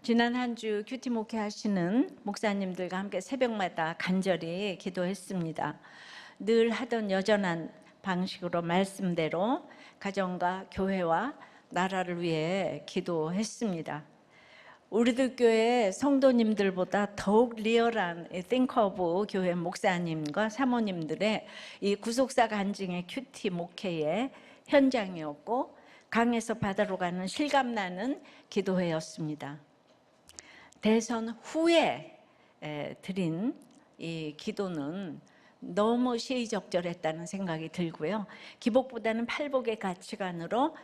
지난 한 주 큐티 목회 하시는 목사님들과 함께 새벽마다 간절히 기도했습니다. 늘 하던 여전한 방식으로 말씀대로 가정과 교회와 나라를 위해 기도했습니다. 우리들 교회 성도님들보다 더욱 리얼한 Think of 교회 목사님과 사모님들의 이 구속사 간증의 큐티 목회의 현장이었고, 강에서 바다로 가는 실감나는 기도회였습니다. 대선 후에 드린 이 기도는 너무 시의적절했다는 생각이 들고요. 기복보다는 팔복의 가치관으로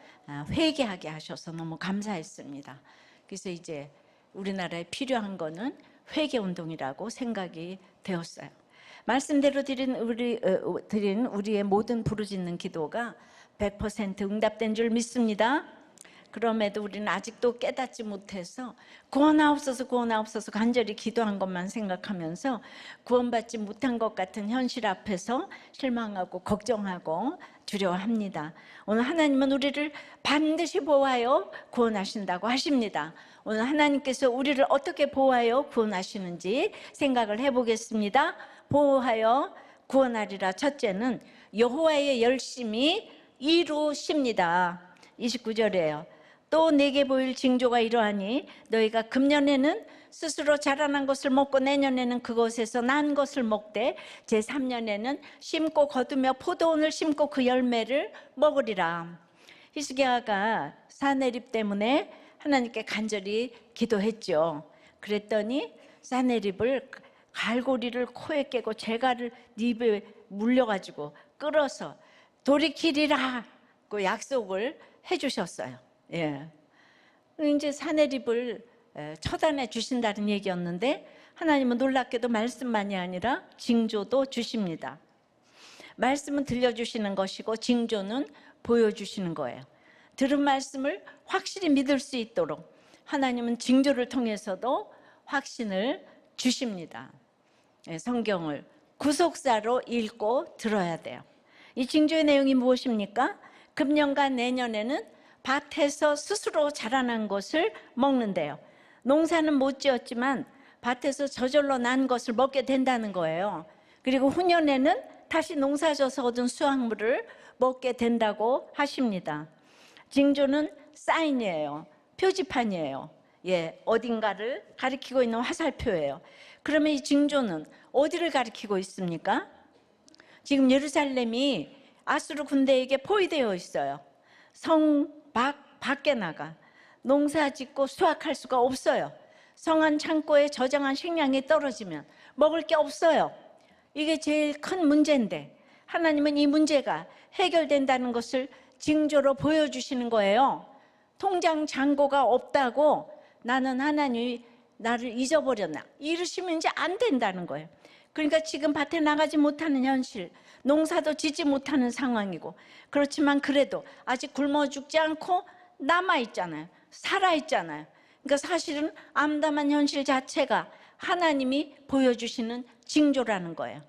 회개하게 하셔서 너무 감사했습니다. 그래서 이제 우리나라에 필요한 거는 회개운동이라고 생각이 되었어요. 말씀대로 드린 우리의 모든 부르짖는 기도가 100% 응답된 줄 믿습니다. 그럼에도 우리는 아직도 깨닫지 못해서 구원하옵소서 구원하옵소서 간절히 기도한 것만 생각하면서 구원받지 못한 것 같은 현실 앞에서 실망하고 걱정하고 두려워합니다. 오늘 하나님은 우리를 반드시 보호하여 구원하신다고 하십니다. 오늘 하나님께서 우리를 어떻게 보호하여 구원하시는지 생각을 해보겠습니다. 보호하여 구원하리라. 첫째는 여호와의 열심히 이루십니다. 29절이에요. 또 내게 보일 징조가 이러하니 너희가 금년에는 스스로 자라난 것을 먹고 내년에는 그것에서 난 것을 먹되 제3년에는 심고 거두며 포도원을 심고 그 열매를 먹으리라. 히스기야가 사내립 때문에 하나님께 간절히 기도했죠. 그랬더니 사내립을 갈고리를 코에 깨고 재갈을 입에 물려가지고 끌어서 돌이키리라고 약속을 해주셨어요. 예. 이제 사내립을 처단해 주신다는 얘기였는데, 하나님은 놀랍게도 말씀만이 아니라 징조도 주십니다. 말씀은 들려주시는 것이고 징조는 보여주시는 거예요. 들은 말씀을 확실히 믿을 수 있도록 하나님은 징조를 통해서도 확신을 주십니다. 성경을 구속사로 읽고 들어야 돼요. 이 징조의 내용이 무엇입니까? 금년과 내년에는 밭에서 스스로 자라난 것을 먹는데요. 농사는 못 지었지만 밭에서 저절로 난 것을 먹게 된다는 거예요. 그리고 후년에는 다시 농사져서 얻은 수확물을 먹게 된다고 하십니다. 징조는 사인이에요. 표지판이에요. 예, 어딘가를 가리키고 있는 화살표예요. 그러면 이 징조는 어디를 가리키고 있습니까? 지금 예루살렘이 아수르 군대에게 포위되어 있어요. 성 밖에 나가 농사 짓고 수확할 수가 없어요. 성 안 창고에 저장한 식량이 떨어지면 먹을 게 없어요. 이게 제일 큰 문제인데 하나님은 이 문제가 해결된다는 것을 징조로 보여주시는 거예요. 통장 잔고가 없다고 나는 하나님이 나를 잊어버렸나 이러시면 이제 안 된다는 거예요. 그러니까 지금 밭에 나가지 못하는 현실, 농사도 짓지 못하는 상황이고, 그렇지만 그래도 아직 굶어 죽지 않고 남아있잖아요. 살아있잖아요. 그러니까 사실은 암담한 현실 자체가 하나님이 보여주시는 징조라는 거예요.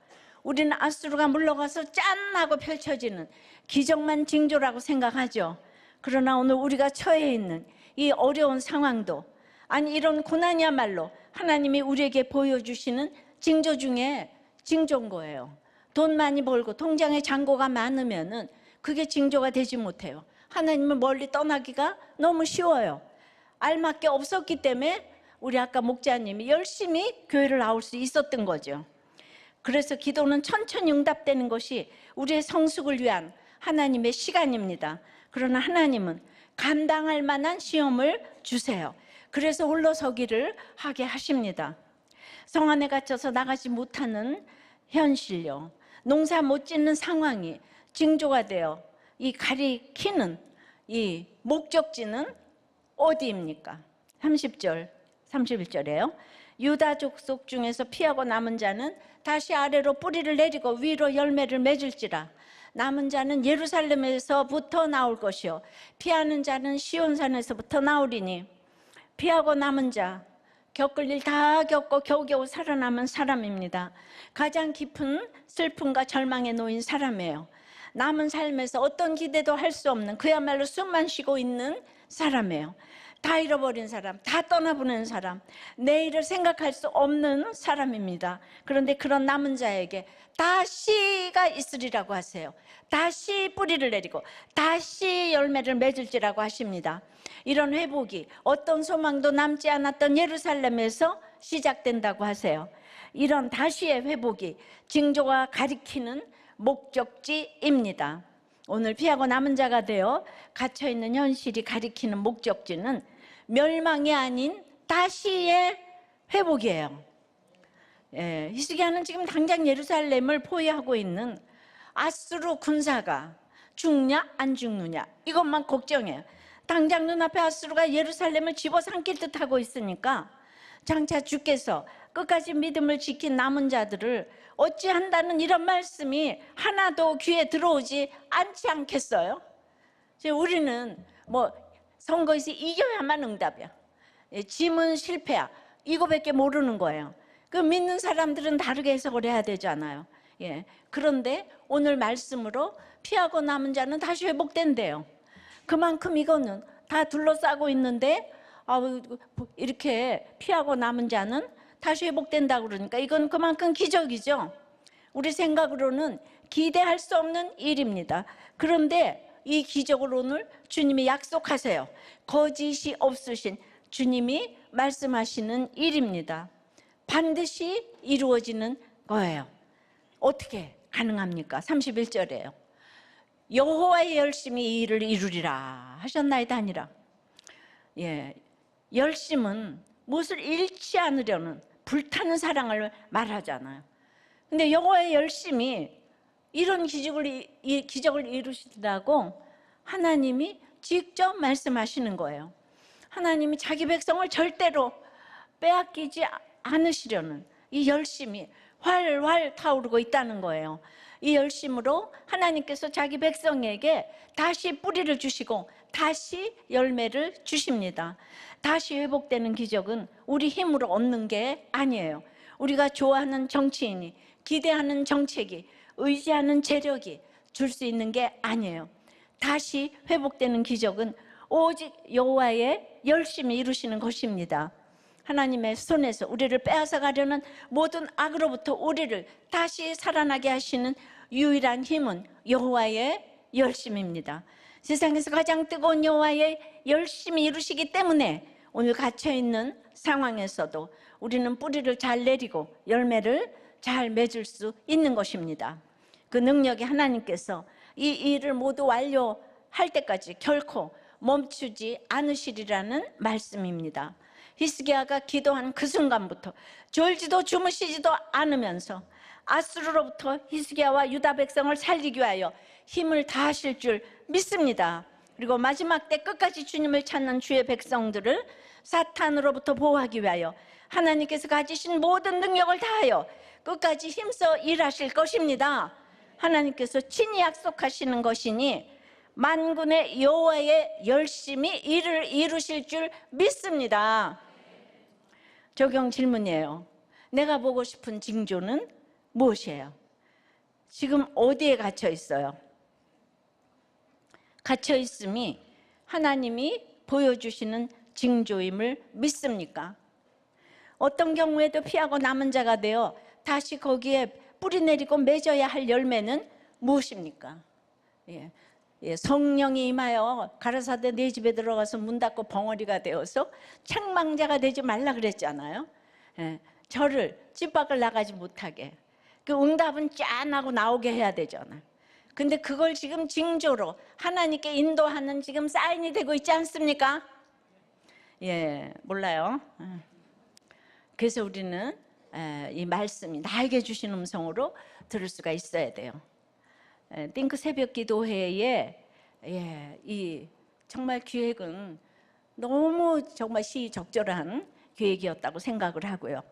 우리는 아수르가 물러가서 짠 하고 펼쳐지는 기적만 징조라고 생각하죠. 그러나 오늘 우리가 처해 있는 이 어려운 상황도, 아니 이런 고난이야말로 하나님이 우리에게 보여주시는 징조 중에 징조인 거예요. 돈 많이 벌고 통장에 잔고가 많으면은 그게 징조가 되지 못해요. 하나님은 멀리 떠나기가 너무 쉬워요. 알맞게 없었기 때문에 우리 아까 목자님이 열심히 교회를 나올 수 있었던 거죠. 그래서 기도는 천천히 응답되는 것이 우리의 성숙을 위한 하나님의 시간입니다. 그러나 하나님은 감당할 만한 시험을 주세요. 그래서 홀로 서기를 하게 하십니다. 성 안에 갇혀서 나가지 못하는 현실요, 농사 못 짓는 상황이 징조가 되어 이 가리키는 이 목적지는 어디입니까? 30절, 31절이에요. 유다 족속 중에서 피하고 남은 자는 다시 아래로 뿌리를 내리고 위로 열매를 맺을지라. 남은 자는 예루살렘에서부터 나올 것이요 피하는 자는 시온산에서부터 나오리니. 피하고 남은 자, 겪을 일 다 겪고 겨우겨우 살아남은 사람입니다. 가장 깊은 슬픔과 절망에 놓인 사람이에요. 남은 삶에서 어떤 기대도 할 수 없는, 그야말로 숨만 쉬고 있는 사람이에요. 다 잃어버린 사람, 다 떠나보낸 사람, 내일을 생각할 수 없는 사람입니다. 그런데 그런 남은 자에게 다시가 있으리라고 하세요. 다시 뿌리를 내리고 다시 열매를 맺을지라고 하십니다. 이런 회복이 어떤 소망도 남지 않았던 예루살렘에서 시작된다고 하세요. 이런 다시의 회복이 징조가 가리키는 목적지입니다. 오늘 피하고 남은 자가 되어 갇혀있는 현실이 가리키는 목적지는 멸망이 아닌 다시의 회복이에요. 히스기야는 지금 당장 예루살렘을 포위하고 있는 아수르 군사가 죽냐 안 죽느냐 이것만 걱정해요. 당장 눈앞에 아수르가 예루살렘을 집어삼킬 듯 하고 있으니까 장차 주께서 끝까지 믿음을 지킨 남은 자들을 어찌한다는 이런 말씀이 하나도 귀에 들어오지 않지 않겠어요? 우리는 뭐 선거에서 이겨야만 응답이야, 짐은 실패야, 이거밖에 모르는 거예요. 그 믿는 사람들은 다르게 해석을 해야 되잖아요. 그런데 오늘 말씀으로 피하고 남은 자는 다시 회복된대요. 그만큼 이거는 다 둘러싸고 있는데 이렇게 피하고 남은 자는 다시 회복된다고 그러니까 이건 그만큼 기적이죠. 우리 생각으로는 기대할 수 없는 일입니다. 그런데 이 기적을 오늘 주님이 약속하세요. 거짓이 없으신 주님이 말씀하시는 일입니다. 반드시 이루어지는 거예요. 어떻게 가능합니까? 31절에요. 여호와의 열심히 이 일을 이루리라 하셨나이다 아니라. 열심은 무엇을 잃지 않으려는 불타는 사랑을 말하잖아요. 근데 여호와의 열심이 이런 기적을 이루시라고 하나님이 직접 말씀하시는 거예요. 하나님이 자기 백성을 절대로 빼앗기지 않으시려는 이 열심이 활활 타오르고 있다는 거예요. 이 열심으로 하나님께서 자기 백성에게 다시 뿌리를 주시고 다시 열매를 주십니다. 다시 회복되는 기적은 우리 힘으로 얻는 게 아니에요. 우리가 좋아하는 정치인이, 기대하는 정책이, 의지하는 재력이 줄 수 있는 게 아니에요. 다시 회복되는 기적은 오직 여호와의 열심히 이루시는 것입니다. 하나님의 손에서 우리를 빼앗아 가려는 모든 악으로부터 우리를 다시 살아나게 하시는 유일한 힘은 여호와의 열심입니다. 세상에서 가장 뜨거운 여호와의 열심히 이루시기 때문에 오늘 갇혀있는 상황에서도 우리는 뿌리를 잘 내리고 열매를 잘 맺을 수 있는 것입니다. 그 능력이 하나님께서 이 일을 모두 완료할 때까지 결코 멈추지 않으시리라는 말씀입니다. 히스기야가 기도한 그 순간부터 졸지도 주무시지도 않으면서 아수르로부터 히스기야와 유다 백성을 살리기 위하여 힘을 다하실 줄 믿습니다. 그리고 마지막 때 끝까지 주님을 찾는 주의 백성들을 사탄으로부터 보호하기 위하여 하나님께서 가지신 모든 능력을 다하여 끝까지 힘써 일하실 것입니다. 하나님께서 친히 약속하시는 것이니 만군의 여호와의 열심히 일을 이루실 줄 믿습니다. 적용 질문이에요. 내가 보고 싶은 징조는 무엇이에요? 지금 어디에 갇혀 있어요? 갇혀 있음이 하나님이 보여주시는 징조임을 믿습니까? 어떤 경우에도 피하고 남은 자가 되어 다시 거기에 뿌리 내리고 맺어야 할 열매는 무엇입니까? 성령이 임하여 가라사대 내 집에 들어가서 문 닫고 벙어리가 되어서 책망자가 되지 말라 그랬잖아요. 저를 집 밖을 나가지 못하게, 그 응답은 짠하고 나오게 해야 되잖아요. 근데 그걸 지금 징조로 하나님께 인도하는 지금 사인이 되고 있지 않습니까? 몰라요. 그래서 우리는 이 말씀이 나에게 주신 음성으로 들을 수가 있어야 돼요. 띵크 새벽 기도회에 이 정말 기획은 너무 정말 시적절한 계획이었다고 생각을 하고요.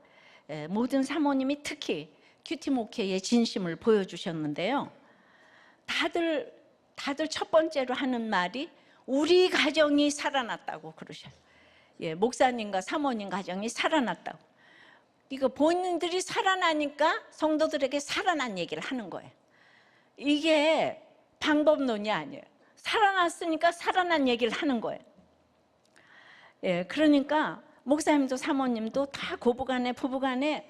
모든 사모님이 특히 큐티 목회의 진심을 보여주셨는데요. 다들 첫 번째로 하는 말이 우리 가정이 살아났다고 그러셔요. 목사님과 사모님 가정이 살아났다고. 이거 본인들이 살아나니까 성도들에게 살아난 얘기를 하는 거예요. 이게 방법론이 아니에요. 살아났으니까 살아난 얘기를 하는 거예요. 예, 그러니까 목사님도 사모님도 다 고부간에 부부간에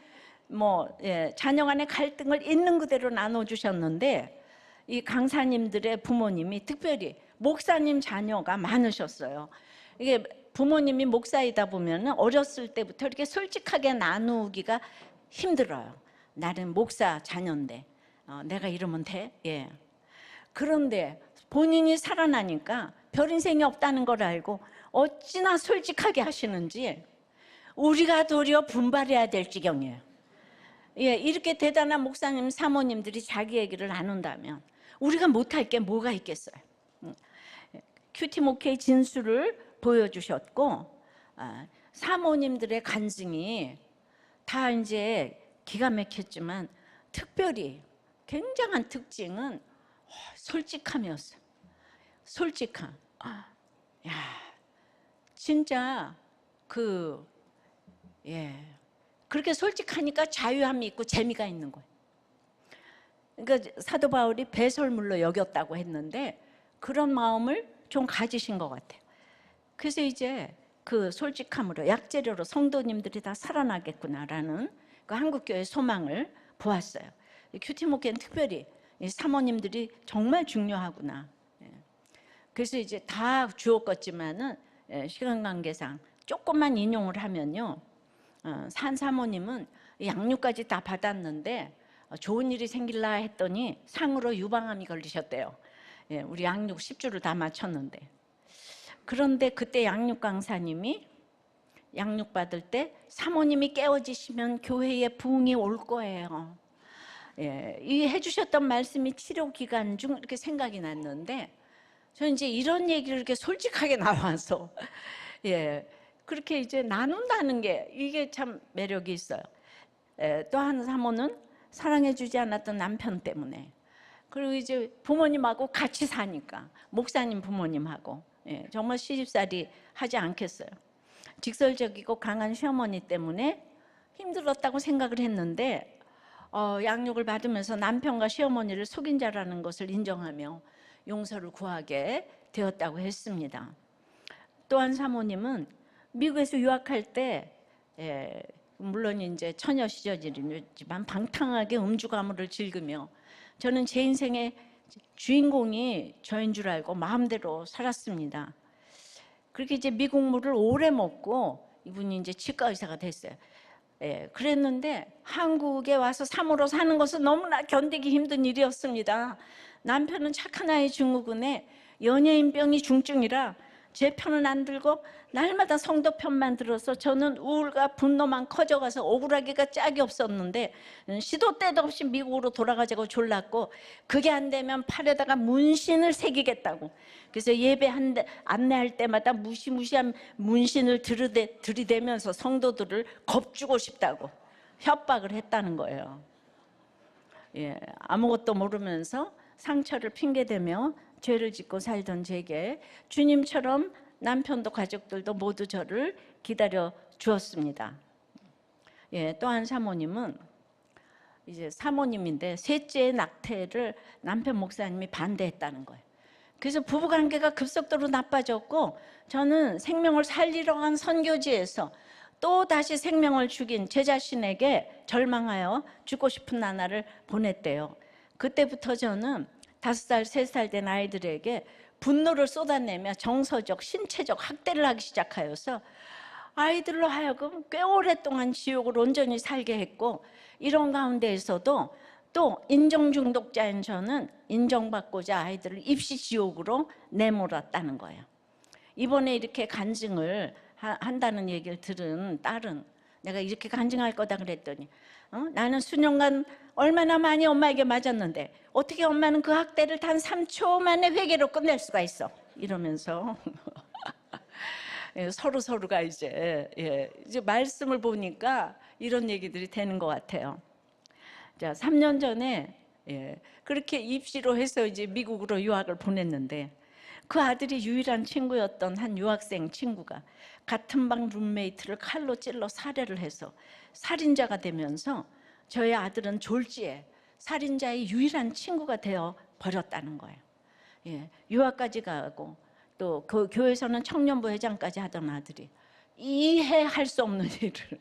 뭐 자녀간의 갈등을 있는 그대로 나눠주셨는데 이 강사님들의 부모님이 특별히 목사님 자녀가 많으셨어요. 이게 부모님이 목사이다 보면 어렸을 때부터 이렇게 솔직하게 나누기가 힘들어요. 나는 목사 자녀인데 내가 이러면 돼? 예. 그런데 본인이 살아나니까 별 인생이 없다는 걸 알고 어찌나 솔직하게 하시는지 우리가 도리어 분발해야 될 지경이에요. 예, 이렇게 대단한 목사님, 사모님들이 자기 얘기를 나눈다면 우리가 못할 게 뭐가 있겠어요. 큐티 목회의 진수를 보여주셨고 사모님들의 간증이 다 이제 기가 막혔지만 특별히 굉장한 특징은 솔직함이었어요. 솔직함. 야, 진짜 그렇게 솔직하니까 자유함이 있고 재미가 있는 거예요. 그러니까 사도 바울이 배설물로 여겼다고 했는데 그런 마음을 좀 가지신 것 같아요. 그래서 이제 그 솔직함으로 약재료로 성도님들이 다 살아나겠구나라는 그 한국교회의 소망을 보았어요. 큐티 목회는 특별히 사모님들이 정말 중요하구나. 그래서 이제 다 주옥었지만은 시간 관계상 조금만 인용을 하면요, 산 사모님은 양육까지 다 받았는데 좋은 일이 생길라 했더니 상으로 유방암이 걸리셨대요. 우리 양육 10주를 다 마쳤는데. 그런데 그때 양육 강사님이 양육 받을 때 사모님이 깨어지시면 교회에 부흥이 올 거예요. 이 해주셨던 말씀이 치료 기간 중 이렇게 생각이 났는데 저는 이제 이런 얘기를 이렇게 솔직하게 나와서 그렇게 이제 나눈다는 게 이게 참 매력이 있어요. 또 한 사모는 사랑해주지 않았던 남편 때문에 그리고 이제 부모님하고 같이 사니까 목사님 부모님하고 정말 시집살이 하지 않겠어요. 직설적이고 강한 시어머니 때문에 힘들었다고 생각을 했는데 양육을 받으면서 남편과 시어머니를 속인 자라는 것을 인정하며 용서를 구하게 되었다고 했습니다. 또 한 사모님은 미국에서 유학할 때 물론 이제 처녀 시절이지만 방탕하게 음주 가무를 즐기며 저는 제 인생의 주인공이 저인 줄 알고 마음대로 살았습니다. 그렇게 이제 미국 물을 오래 먹고 이분이 이제 치과 의사가 됐어요. 그랬는데 한국에 와서 사모로 사는 것은 너무나 견디기 힘든 일이었습니다. 남편은 착한 아이 증후군에 연예인병이 중증이라 제 편은 안 들고 날마다 성도 편만 들어서 저는 우울과 분노만 커져가서 억울하기가 짝이 없었는데 시도 때도 없이 미국으로 돌아가자고 졸랐고 그게 안 되면 팔에다가 문신을 새기겠다고 그래서 예배 안내할 때마다 무시무시한 문신을 들이대면서 성도들을 겁주고 싶다고 협박을 했다는 거예요. 아무것도 모르면서 상처를 핑계대며 죄를 짓고 살던 제게 주님처럼 남편도 가족들도 모두 저를 기다려 주었습니다. 또 한 사모님은 이제 사모님인데 셋째의 낙태를 남편 목사님이 반대했다는 거예요. 그래서 부부관계가 급속도로 나빠졌고 저는 생명을 살리러 간 선교지에서 또 다시 생명을 죽인 제 자신에게 절망하여 죽고 싶은 나날을 보냈대요. 그때부터 저는 5살, 3살 된 아이들에게 분노를 쏟아내며 정서적, 신체적 학대를 하기 시작하여서 아이들로 하여금 꽤 오랫동안 지옥을 온전히 살게 했고 이런 가운데에서도 또 인정 중독자인 저는 인정받고자 아이들을 입시 지옥으로 내몰았다는 거예요. 이번에 이렇게 간증을 한다는 얘기를 들은 딸은 내가 이렇게 간증할 거다 그랬더니 나는 수년간 얼마나 많이 엄마에게 맞았는데 어떻게 엄마는 그 학대를 단 3초 만에 회개로 끝낼 수가 있어 이러면서 서로가 이제 말씀을 보니까 이런 얘기들이 되는 것 같아요. 자, 3년 전에 그렇게 입시로 해서 이제 미국으로 유학을 보냈는데 그 아들이 유일한 친구였던 한 유학생 친구가 같은 방 룸메이트를 칼로 찔러 살해를 해서 살인자가 되면서 저희 아들은 졸지에 살인자의 유일한 친구가 되어 버렸다는 거예요. 유학까지 가고 또 그 교회에서는 청년부 회장까지 하던 아들이 이해할 수 없는 일을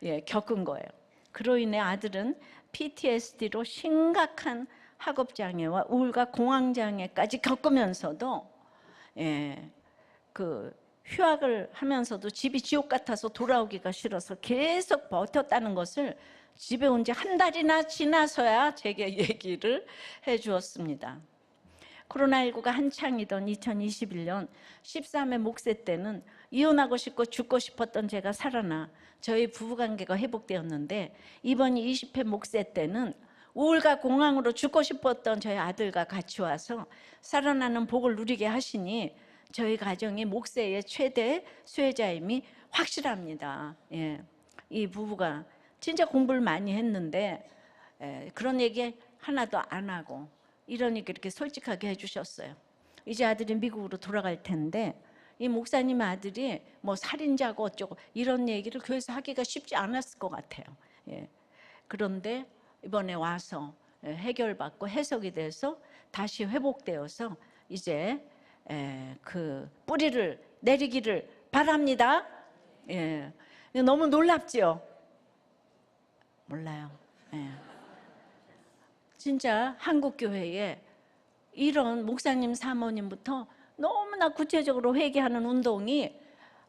예, 겪은 거예요. 그로 인해 아들은 PTSD로 심각한 학업장애와 우울과 공황장애까지 겪으면서도 예, 그 휴학을 하면서도 집이 지옥 같아서 돌아오기가 싫어서 계속 버텼다는 것을 집에 온 지 한 달이나 지나서야 제게 얘기를 해 주었습니다. 코로나19가 한창이던 2021년 13회 목세 때는 이혼하고 싶고 죽고 싶었던 제가 살아나 저희 부부관계가 회복되었는데, 이번 20회 목세 때는 우울과 공황으로 죽고 싶었던 저희 아들과 같이 와서 살아나는 복을 누리게 하시니 저희 가정이 목세의 최대 수혜자임이 확실합니다. 예. 이 부부가 진짜 공부를 많이 했는데 그런 얘기 하나도 안 하고 이러니까 이렇게 솔직하게 해주셨어요. 이제 아들이 미국으로 돌아갈 텐데 이 목사님 아들이 뭐 살인자고 어쩌고 이런 얘기를 교회에서 하기가 쉽지 않았을 것 같아요. 예. 그런데 이번에 와서 해결받고 해석이 돼서 다시 회복되어서 이제 그 뿌리를 내리기를 바랍니다. 예. 너무 놀랍죠? 몰라요. 예. 진짜 한국교회에 이런 목사님 사모님부터 너무나 구체적으로 회개하는 운동이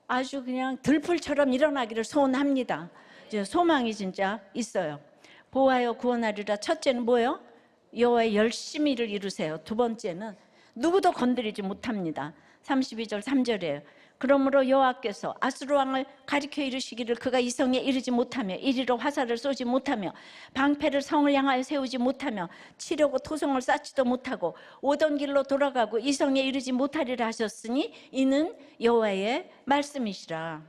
아주 그냥 들풀처럼 일어나기를 소원합니다. 소망이 진짜 있어요. 보호하여 구원하리라. 첫째는 뭐예요? 여호와의 열심히를 이루세요. 두 번째는 누구도 건드리지 못합니다. 32절 3절이에요. 그러므로 여호와께서 아수르 왕을 가리켜 이르시기를 그가 이 성에 이르지 못하며 이리로 화살을 쏘지 못하며 방패를 성을 향하여 세우지 못하며 치려고 토성을 쌓지도 못하고 오던 길로 돌아가고 이 성에 이르지 못하리라 하셨으니 이는 여호와의 말씀이시라.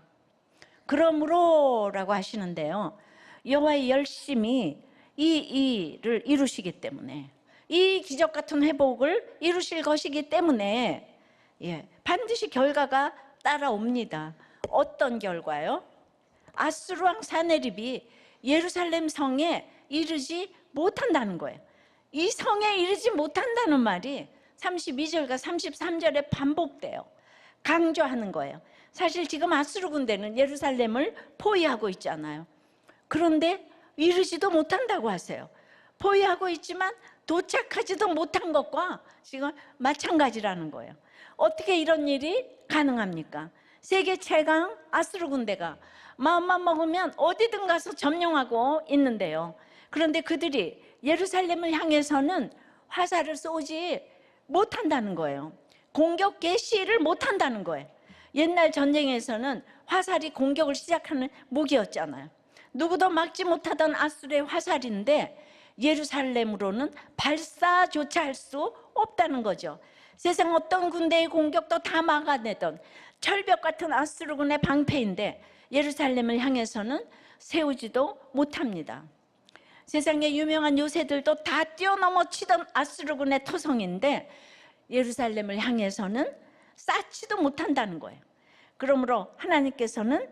그러므로라고 하시는데요, 여호와의 열심히 이 일을 이루시기 때문에, 이 기적 같은 회복을 이루실 것이기 때문에 반드시 결과가 따라옵니다. 어떤 결과요? 아수르 왕 사네립이 예루살렘 성에 이르지 못한다는 거예요. 이 성에 이르지 못한다는 말이 32절과 33절에 반복돼요. 강조하는 거예요. 사실 지금 아수르 군대는 예루살렘을 포위하고 있잖아요. 그런데 이르지도 못한다고 하세요. 포위하고 있지만 도착하지도 못한 것과 지금 마찬가지라는 거예요. 어떻게 이런 일이 가능합니까? 세계 최강 아수르 군대가 마음만 먹으면 어디든 가서 점령하고 있는데요. 그런데 그들이 예루살렘을 향해서는 화살을 쏘지 못한다는 거예요. 공격 개시를 못한다는 거예요. 옛날 전쟁에서는 화살이 공격을 시작하는 무기였잖아요. 누구도 막지 못하던 아수르의 화살인데 예루살렘으로는 발사조차 할 수 없다는 거죠. 세상 어떤 군대의 공격도 다 막아내던 철벽 같은 아수르군의 방패인데 예루살렘을 향해서는 세우지도 못합니다. 세상의 유명한 요새들도 다 뛰어넘어 치던 아수르군의 토성인데 예루살렘을 향해서는 쌓지도 못한다는 거예요. 그러므로 하나님께서는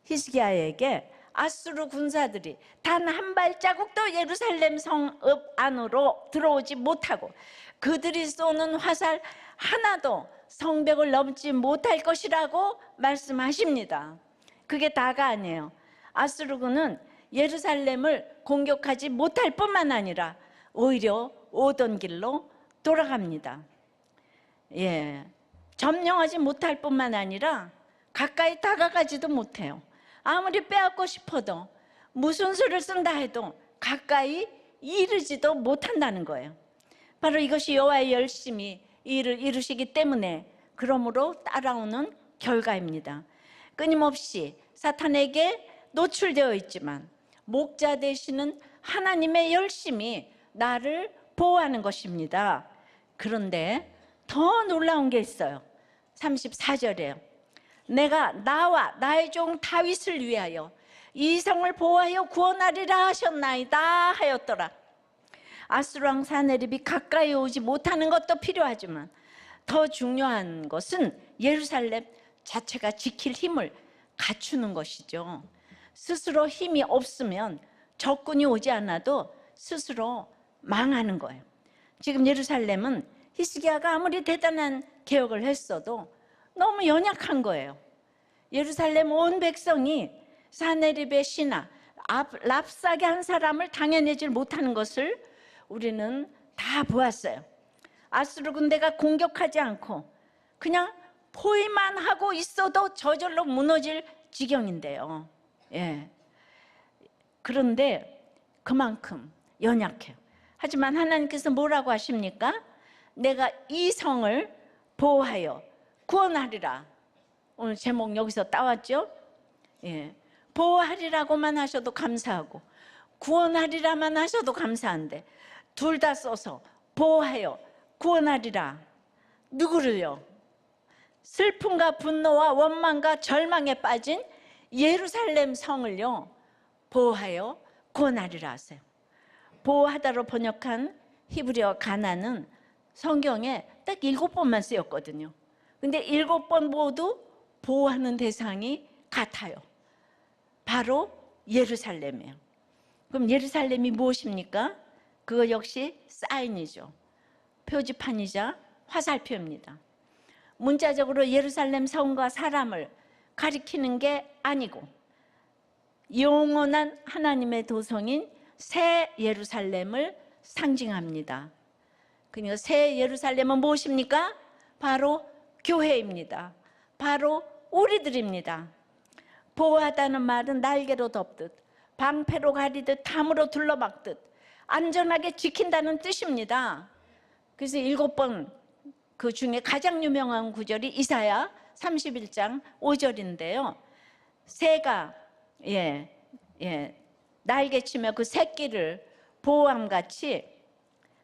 히스기야에게 아수르 군사들이 단 한 발자국도 예루살렘 성읍 안으로 들어오지 못하고 그들이 쏘는 화살 하나도 성벽을 넘지 못할 것이라고 말씀하십니다. 그게 다가 아니에요. 아수르군은 예루살렘을 공격하지 못할 뿐만 아니라 오히려 오던 길로 돌아갑니다. 점령하지 못할 뿐만 아니라 가까이 다가가지도 못해요. 아무리 빼앗고 싶어도 무슨 수를 쓴다 해도 가까이 이르지도 못한다는 거예요. 바로 이것이 여호와의 열심히 일을 이루시기 때문에 그러므로 따라오는 결과입니다. 끊임없이 사탄에게 노출되어 있지만 목자 되시는 하나님의 열심히 나를 보호하는 것입니다. 그런데 더 놀라운 게 있어요. 34절이에요. 내가 나와 나의 종 다윗을 위하여 이 성을 보호하여 구원하리라 하셨나이다 하였더라. 아수르 왕 사네립이 가까이 오지 못하는 것도 필요하지만 더 중요한 것은 예루살렘 자체가 지킬 힘을 갖추는 것이죠. 스스로 힘이 없으면 적군이 오지 않아도 스스로 망하는 거예요. 지금 예루살렘은 히스기야가 아무리 대단한 개혁을 했어도 너무 연약한 거예요. 예루살렘 온 백성이 사네립의 신하 랍사게 한 사람을 당해내질 못하는 것을 우리는 다 보았어요. 아수르 군대가 공격하지 않고 그냥 포위만 하고 있어도 저절로 무너질 지경인데요. 예. 그런데 그만큼 연약해요. 하지만 하나님께서 뭐라고 하십니까? 내가 이 성을 보호하여 구원하리라. 오늘 제목 여기서 따왔죠? 예. 보호하리라고만 하셔도 감사하고 구원하리라만 하셔도 감사한데 둘 다 써서 보호하여 구원하리라. 누구를요? 슬픔과 분노와 원망과 절망에 빠진 예루살렘 성을요 보호하여 구원하리라 하세요. 보호하다로 번역한 히브리어 가나는 성경에 딱 7번만 쓰였거든요. 근데 7번 모두 보호하는 대상이 같아요. 바로 예루살렘이에요. 그럼 예루살렘이 무엇입니까? 그거 역시 사인이죠. 표지판이자 화살표입니다. 문자적으로 예루살렘 성과 사람을 가리키는 게 아니고 영원한 하나님의 도성인 새 예루살렘을 상징합니다. 그러니까 새 예루살렘은 무엇입니까? 바로 교회입니다. 바로 우리들입니다. 보호하다는 말은 날개로 덮듯 방패로 가리듯 담으로 둘러막듯 안전하게 지킨다는 뜻입니다. 그래서 7번 그 중에 가장 유명한 구절이 이사야 31장 5절인데요. 새가 날개치며 그 새끼를 보호함같이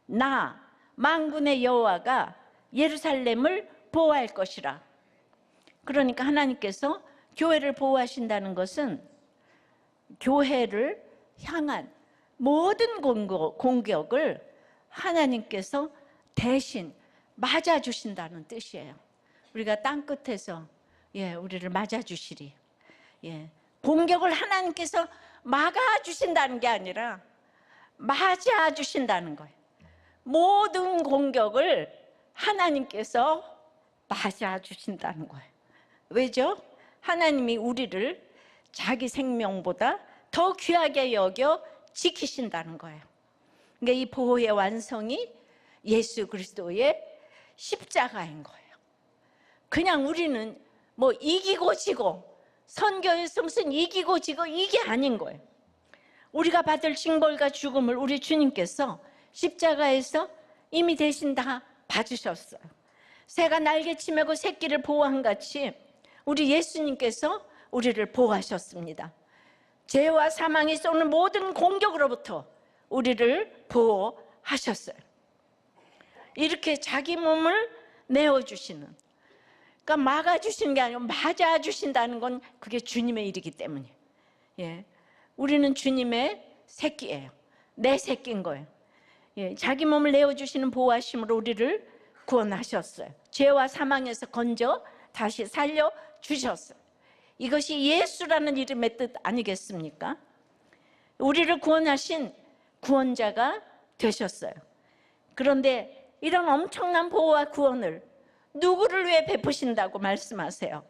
나 만군의 여호와가 예루살렘을 보호할 것이라. 그러니까 하나님께서 교회를 보호하신다는 것은 교회를 향한 모든 공격을 하나님께서 대신 맞아주신다는 뜻이에요. 우리가 땅끝에서 우리를 맞아주시리. 공격을 하나님께서 막아주신다는 게 아니라 맞아주신다는 거예요. 모든 공격을 하나님께서 맞아주신다는 거예요. 왜죠? 하나님이 우리를 자기 생명보다 더 귀하게 여겨 지키신다는 거예요. 그러니까 이 보호의 완성이 예수 그리스도의 십자가인 거예요. 그냥 우리는 뭐 이기고 지고 선교의 승선 이기고 지고 이게 아닌 거예요. 우리가 받을 징벌과 죽음을 우리 주님께서 십자가에서 이미 대신 다 봐주셨어요. 새가 날개치며 그 새끼를 보호한 같이 우리 예수님께서 우리를 보호하셨습니다. 죄와 사망이 쏘는 모든 공격으로부터 우리를 보호하셨어요. 이렇게 자기 몸을 내어주시는, 그러니까 막아주시는 게 아니고 맞아주신다는 건 그게 주님의 일이기 때문이에요. 우리는 주님의 새끼예요. 내 새끼인 거예요. 자기 몸을 내어주시는 보호하심으로 우리를 구원하셨어요. 죄와 사망에서 건져 다시 살려주셨어요. 이것이 예수라는 이름의 뜻 아니겠습니까? 우리를 구원하신 구원자가 되셨어요. 그런데 이런 엄청난 보호와 구원을 누구를 위해 베푸신다고 말씀하세요?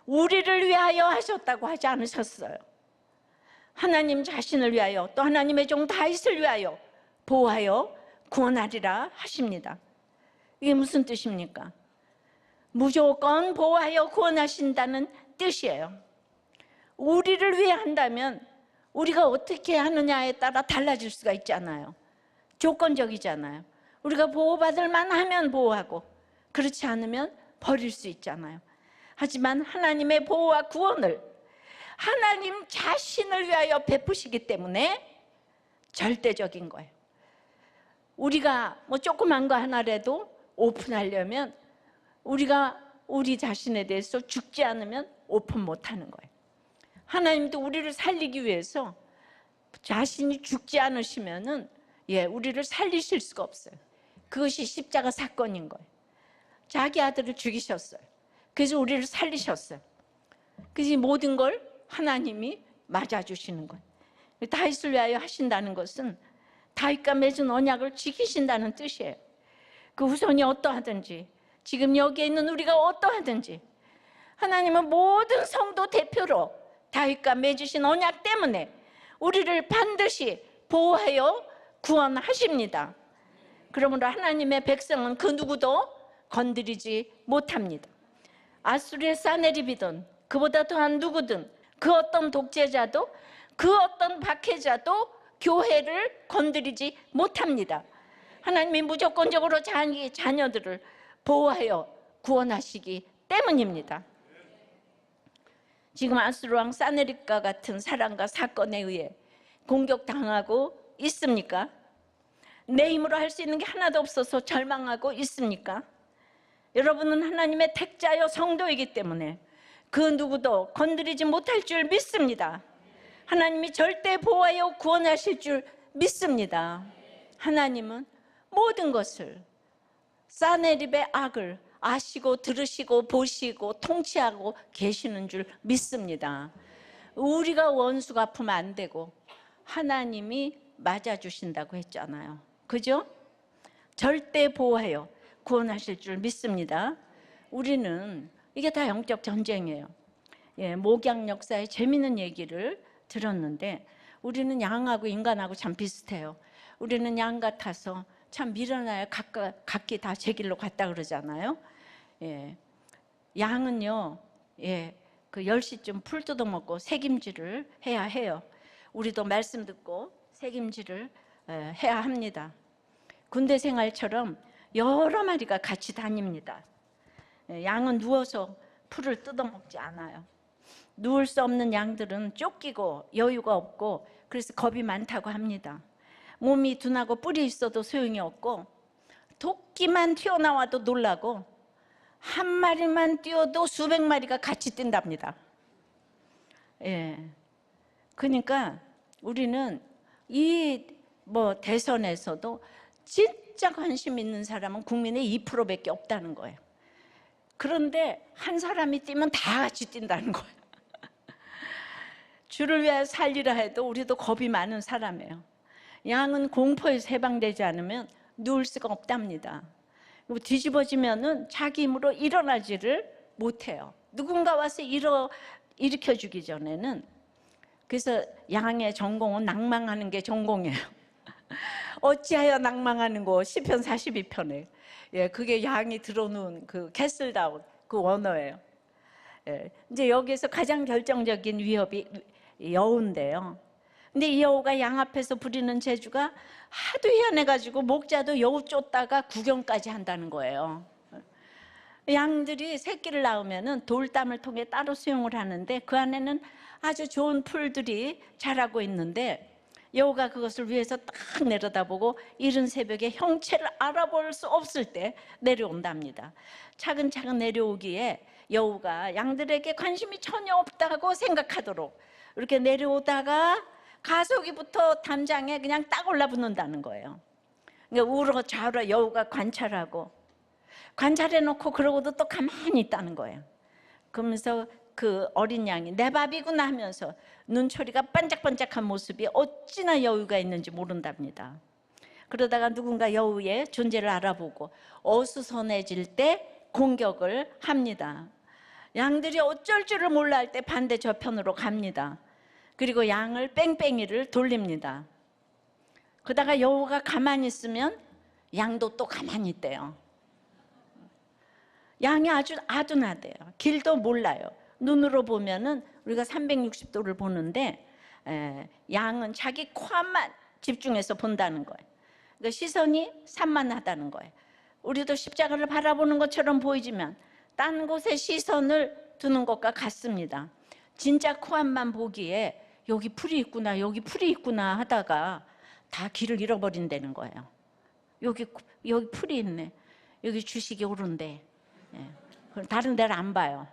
우리를 위하여 하셨다고 하지 않으셨어요. 하나님 자신을 위하여 또 하나님의 종 다윗을 위하여 보호하여 구원하리라 하십니다. 이게 무슨 뜻입니까? 무조건 보호하여 구원하신다는 뜻이에요. 우리를 위해 한다면 우리가 어떻게 하느냐에 따라 달라질 수가 있잖아요. 조건적이잖아요. 우리가 보호받을 만하면 보호하고 그렇지 않으면 버릴 수 있잖아요. 하지만 하나님의 보호와 구원을 하나님 자신을 위하여 베푸시기 때문에 절대적인 거예요. 우리가 뭐 조그만 거 하나라도 오픈하려면 우리가 우리 자신에 대해서 죽지 않으면 오픈 못하는 거예요. 하나님도 우리를 살리기 위해서 자신이 죽지 않으시면은 우리를 살리실 수가 없어요. 그것이 십자가 사건인 거예요. 자기 아들을 죽이셨어요. 그래서 우리를 살리셨어요. 그래서 이 모든 걸 하나님이 맞아주시는 거예요. 다윗을 위하여 하신다는 것은 다윗과 맺은 언약을 지키신다는 뜻이에요. 그 후손이 어떠하든지 지금 여기에 있는 우리가 어떠하든지 하나님은 모든 성도 대표로 다윗과 맺으신 언약 때문에 우리를 반드시 보호하여 구원하십니다. 그러므로 하나님의 백성은 그 누구도 건드리지 못합니다. 아수르의 사네립이든 그보다 더한 누구든 그 어떤 독재자도 그 어떤 박해자도 교회를 건드리지 못합니다. 하나님이 무조건적으로 자기 자녀들을 보호하여 구원하시기 때문입니다. 지금 아수르 왕 사네립과 같은 사람과 사건에 의해 공격당하고 있습니까? 내 힘으로 할 수 있는 게 하나도 없어서 절망하고 있습니까? 여러분은 하나님의 택자여 성도이기 때문에 그 누구도 건드리지 못할 줄 믿습니다. 하나님이 절대 보호하여 구원하실 줄 믿습니다. 하나님은 모든 것을, 사네립의 악을 아시고 들으시고 보시고 통치하고 계시는 줄 믿습니다. 우리가 원수 갚으면 안 되고 하나님이 맞아주신다고 했잖아요. 그죠? 절대 보호하여 구원하실 줄 믿습니다. 우리는 이게 다 영적 전쟁이에요. 목양 역사의 재미있는 얘기를 들었는데 우리는 양하고 인간하고 참 비슷해요. 우리는 양 같아서 참 밀어놔야 각기 다 제 길로 갔다 그러잖아요. 양은요, 그 10시쯤 풀 뜯어먹고 새김질을 해야 해요. 우리도 말씀 듣고 새김질을 해야 합니다. 군대 생활처럼 여러 마리가 같이 다닙니다. 양은 누워서 풀을 뜯어먹지 않아요. 누울 수 없는 양들은 쫓기고 여유가 없고 그래서 겁이 많다고 합니다. 몸이 둔하고 뿔이 있어도 소용이 없고 토끼만 튀어나와도 놀라고 한 마리만 뛰어도 수백 마리가 같이 뛴답니다. 그러니까 우리는 이 대선에서도 진짜 관심 있는 사람은 국민의 2%밖에 없다는 거예요. 그런데 한 사람이 뛰면 다 같이 뛴다는 거예요. 주를 위하여 살리라 해도 우리도 겁이 많은 사람이에요. 양은 공포에서 해방되지 않으면 누울 수가 없답니다. 뒤집어지면은 자기 힘으로 일어나지를 못해요. 누군가 와서 일으켜주기 전에는. 그래서 양의 전공은 낭망하는 게 전공이에요. 어찌하여 낭망하는고 시편 42편에 그게 양이 들어놓은 그 캐슬다운 그 원어예요. 이제 여기서 가장 결정적인 위협이 여우인데요. 근데 이 여우가 양 앞에서 부리는 재주가 하도 희한해가지고 목자도 여우 쫓다가 구경까지 한다는 거예요. 양들이 새끼를 낳으면은 돌담을 통해 따로 수용을 하는데 그 안에는 아주 좋은 풀들이 자라고 있는데 여우가 그것을 위에서 딱 내려다보고 이른 새벽에 형체를 알아볼 수 없을 때 내려온답니다. 차근차근 내려오기에 여우가 양들에게 관심이 전혀 없다고 생각하도록 이렇게 내려오다가 가속이부터 담장에 그냥 딱 올라붙는다는 거예요. 그러니까 우로 좌우로 여우가 관찰해놓고 그러고도 또 가만히 있다는 거예요. 그러면서 그 어린 양이 내 밥이구나 하면서 눈초리가 반짝반짝한 모습이 어찌나 여유가 있는지 모른답니다. 그러다가 누군가 여우의 존재를 알아보고 어수선해질 때 공격을 합니다. 양들이 어쩔 줄을 몰라 할 때 반대 저편으로 갑니다. 그리고 양을 뺑뺑이를 돌립니다. 그러다가 여우가 가만히 있으면 양도 또 가만히 있대요. 양이 아주 아둔하대요. 길도 몰라요. 눈으로 보면은 우리가 360도를 보는데 양은 자기 코앞만 집중해서 본다는 거예요. 그러니까 시선이 산만하다는 거예요. 우리도 십자가를 바라보는 것처럼 보이지만 딴 곳에 시선을 두는 것과 같습니다. 진짜 코앞만 보기에 여기 풀이 있구나 여기 풀이 있구나 하다가 다 길을 잃어버린다는 거예요. 여기 풀이 있네. 여기 주식이 오른데 다른 데를 안 봐요.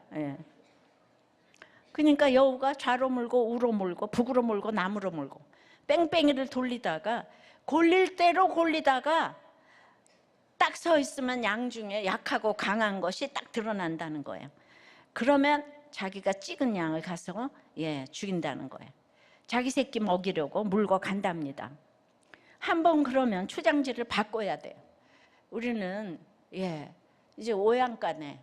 그러니까 여우가 좌로 물고 우로 물고 북으로 물고 남으로 물고 뺑뺑이를 돌리다가 골릴 대로 골리다가 딱 서 있으면 양 중에 약하고 강한 것이 딱 드러난다는 거예요. 그러면 자기가 찍은 양을 가서 죽인다는 거예요. 자기 새끼 먹이려고 물고 간답니다. 한번 그러면 초장지를 바꿔야 돼요. 우리는 이제 오양간에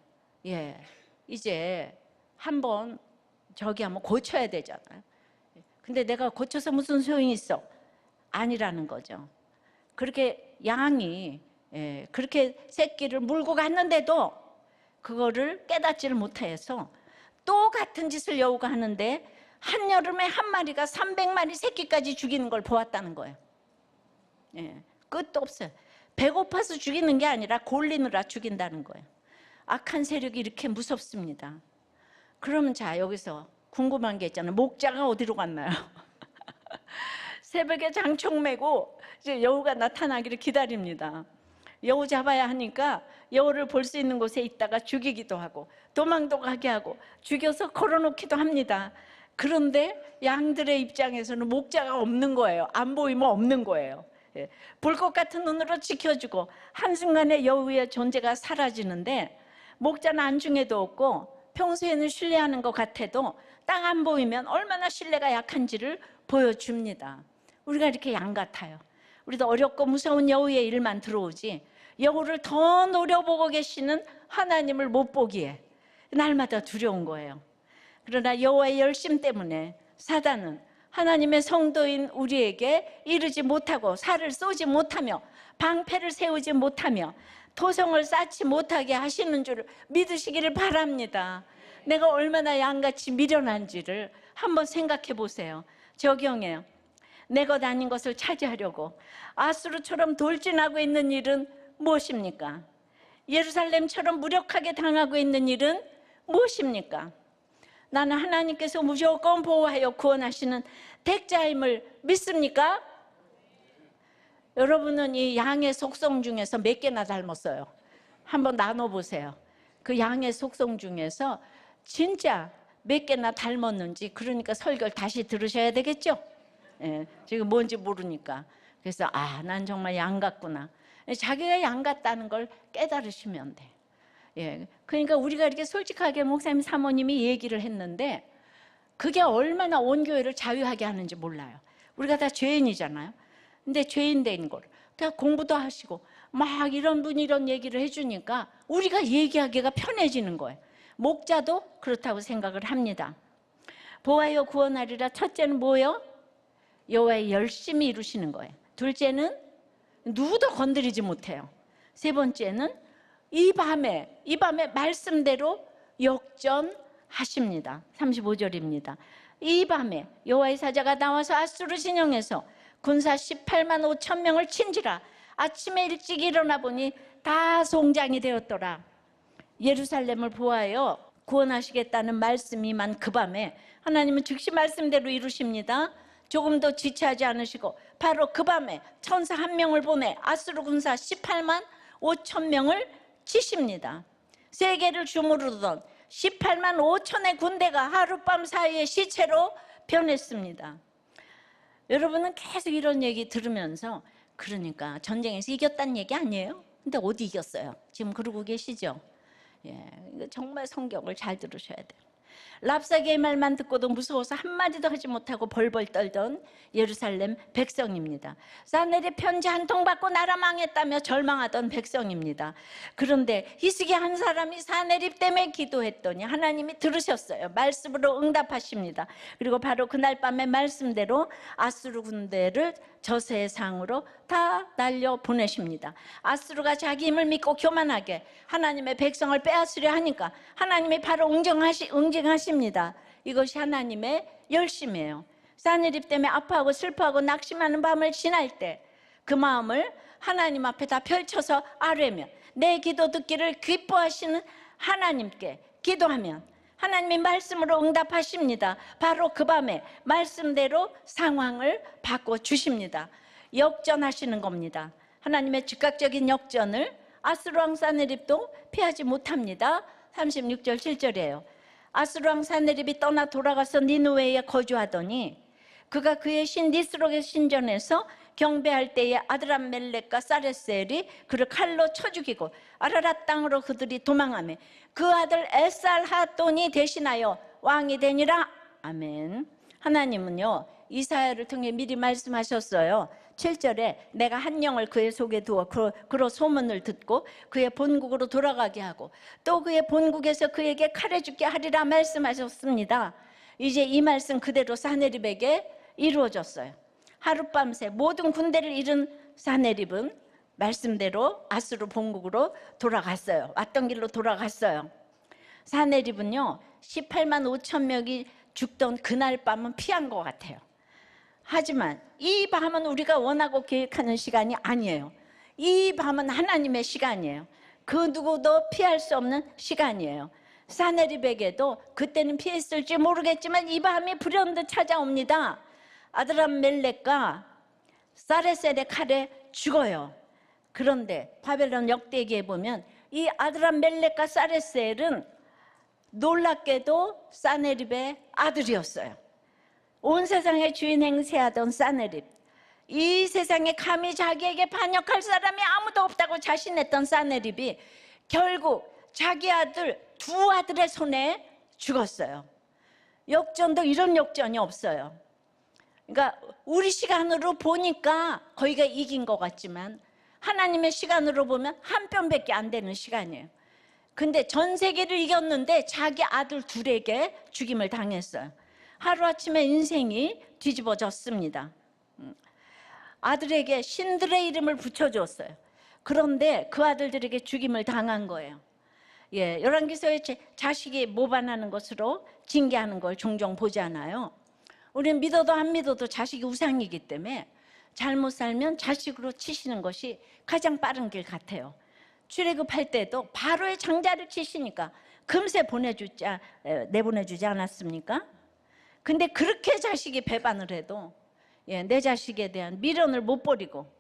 이제 한번 저기 한번 고쳐야 되잖아요. 근데 내가 고쳐서 무슨 소용이 있어? 아니라는 거죠. 그렇게 양이 그렇게 새끼를 물고 갔는데도 그거를 깨닫지를 못해서 또 같은 짓을 여우가 하는데 한여름에 한 마리가 300마리 새끼까지 죽이는 걸 보았다는 거예요. 끝도 없어요. 배고파서 죽이는 게 아니라 골리느라 죽인다는 거예요. 악한 세력이 이렇게 무섭습니다. 그러면 자, 여기서 궁금한 게 있잖아요. 목자가 어디로 갔나요? 새벽에 장총 메고 이제 여우가 나타나기를 기다립니다. 여우 잡아야 하니까 여우를 볼 수 있는 곳에 있다가 죽이기도 하고 도망도 가게 하고 죽여서 걸어놓기도 합니다. 그런데 양들의 입장에서는 목자가 없는 거예요. 안 보이면 없는 거예요. 불꽃 같은 눈으로 지켜주고 한순간에 여우의 존재가 사라지는데 목자는 안중에도 없고 평소에는 신뢰하는 것 같아도 딱 안 보이면 얼마나 신뢰가 약한지를 보여줍니다. 우리가 이렇게 양 같아요. 우리도 어렵고 무서운 여우의 일만 들어오지 여우를 더 노려보고 계시는 하나님을 못 보기에 날마다 두려운 거예요. 그러나 여호와의 열심 때문에 사단은 하나님의 성도인 우리에게 이르지 못하고 살을 쏘지 못하며 방패를 세우지 못하며 토성을 쌓지 못하게 하시는 줄 믿으시기를 바랍니다. 내가 얼마나 양같이 미련한지를 한번 생각해 보세요. 적용해요. 내 것 아닌 것을 차지하려고 아수르처럼 돌진하고 있는 일은 무엇입니까? 예루살렘처럼 무력하게 당하고 있는 일은 무엇입니까? 나는 하나님께서 무조건 보호하여 구원하시는 택자임을 믿습니까? 여러분은 이 양의 속성 중에서 몇 개나 닮았어요? 한번 나눠보세요. 그 양의 속성 중에서 진짜 몇 개나 닮았는지, 그러니까 설교를 다시 들으셔야 되겠죠? 지금 뭔지 모르니까. 그래서 난 정말 양 같구나. 자기가 양 같다는 걸 깨달으시면 돼. 그러니까 우리가 이렇게 솔직하게 목사님 사모님이 얘기를 했는데 그게 얼마나 온 교회를 자유하게 하는지 몰라요. 우리가 다 죄인이잖아요. 근데 죄인 된 걸 다 공부도 하시고 막 이런 분이 이런 얘기를 해주니까 우리가 얘기하기가 편해지는 거예요. 목자도 그렇다고 생각을 합니다. 보호하여 구원하리라. 첫째는 뭐예요? 여호와의 열심히 이루시는 거예요. 둘째는 누구도 건드리지 못해요. 세 번째는 이 밤에 말씀대로 역전하십니다. 35절입니다. 이 밤에 여호와의 사자가 나와서 아수르 진영에서 군사 18만 5천 명을 친지라. 아침에 일찍 일어나 보니 다 송장이 되었더라. 예루살렘을 보호하여 구원하시겠다는 말씀이만 그 밤에 하나님은 즉시 말씀대로 이루십니다. 조금도 지체하지 않으시고 바로 그 밤에 천사 한 명을 보내 아수르 군사 18만 5천 명을 치십니다. 세계를 주무르던 18만 5천의 군대가 하룻밤 사이에 시체로 변했습니다. 여러분은 계속 이런 얘기 들으면서 그러니까 전쟁에서 이겼다는 얘기 아니에요? 근데 어디 이겼어요? 지금 그러고 계시죠? 정말 성경을 잘 들으셔야 돼요. 랍사게의 말만 듣고도 무서워서 한마디도 하지 못하고 벌벌 떨던 예루살렘 백성입니다. 사내립 편지 한 통 받고 나라 망했다며 절망하던 백성입니다. 그런데 히스기야 한 사람이 사내립 때문에 기도했더니 하나님이 들으셨어요. 말씀으로 응답하십니다. 그리고 바로 그날 밤에 말씀대로 아수르 군대를 저세상으로 다 날려 보내십니다. 아수르가 자기 힘을 믿고 교만하게 하나님의 백성을 빼앗으려 하니까 하나님이 바로 응징하십니다. 이것이 하나님의 열심이에요. 사내립 때문에 아파하고 슬퍼하고 낙심하는 밤을 지날 때 그 마음을 하나님 앞에 다 펼쳐서 아뢰며 내 기도 듣기를 기뻐하시는 하나님께 기도하면 하나님이 말씀으로 응답하십니다. 바로 그 밤에 말씀대로 상황을 바꿔주십니다. 역전하시는 겁니다. 하나님의 즉각적인 역전을 아수르 왕 사내립도 피하지 못합니다. 36절 7절이에요. 아수르 왕 사내립이 떠나 돌아가서 니느웨에 거주하더니 그가 그의 신 니스록의 신전에서 경배할 때에 아드람멜렉과 사레셀이 그를 칼로 쳐 죽이고 아라랏 땅으로 그들이 도망하며 그 아들 에살하돈이 대신하여 왕이 되니라. 아멘. 하나님은요 이사야를 통해 미리 말씀하셨어요. 7절에 내가 한 영을 그의 속에 두어 그로 소문을 듣고 그의 본국으로 돌아가게 하고 또 그의 본국에서 그에게 칼에 죽게 하리라 말씀하셨습니다. 이제 이 말씀 그대로 사네립에게 이루어졌어요. 하룻밤새 모든 군대를 잃은 사네립은 말씀대로 아수르 본국으로 돌아갔어요. 왔던 길로 돌아갔어요. 사네립은요 18만 5천 명이 죽던 그날 밤은 피한 것 같아요. 하지만 이 밤은 우리가 원하고 계획하는 시간이 아니에요. 이 밤은 하나님의 시간이에요. 그 누구도 피할 수 없는 시간이에요. 사네립에게도 그때는 피했을지 모르겠지만 이 밤이 불현듯 찾아옵니다. 아드람멜렉과 사레셀의 칼에 죽어요. 그런데 바벨론 역대기에 보면 이 아드람멜렉과 사레셀은 놀랍게도 사네립의 아들이었어요. 온 세상의 주인 행세하던 사네립, 이 세상에 감히 자기에게 반역할 사람이 아무도 없다고 자신했던 사네립이 결국 자기 아들 두 아들의 손에 죽었어요. 역전도 이런 역전이 없어요. 그러니까 우리 시간으로 보니까 거기가 이긴 것 같지만 하나님의 시간으로 보면 한 뼘밖에 안 되는 시간이에요. 근데 전 세계를 이겼는데 자기 아들 둘에게 죽임을 당했어요. 하루아침에 인생이 뒤집어졌습니다. 아들에게 신들의 이름을 붙여줬어요. 그런데 그 아들들에게 죽임을 당한 거예요. 열왕기서에 자식이 모반하는 것으로 징계하는 걸 종종 보잖아요. 우리는 믿어도 안 믿어도 자식이 우상이기 때문에 잘못 살면 자식으로 치시는 것이 가장 빠른 길 같아요. 출애굽할 때도 바로의 장자를 치시니까 금세 내보내주지 않았습니까? 근데 그렇게 자식이 배반을 해도 내 자식에 대한 미련을 못 버리고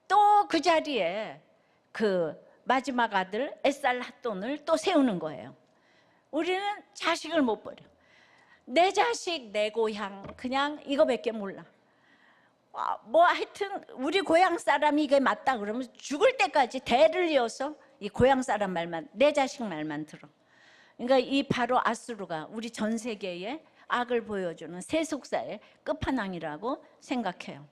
또 그 자리에 그 마지막 아들 에살핫돈을 또 세우는 거예요. 우리는 자식을 못 버려. 내 자식, 내 고향 그냥 이거밖에 몰라. 뭐 하여튼 우리 고향 사람이 이게 맞다 그러면 죽을 때까지 대를 이어서 이 고향 사람 말만, 내 자식 말만 들어. 그러니까 이 바로 아수르가 우리 전 세계에 악을 보여주는 세속사의 끝판왕이라고 생각해요.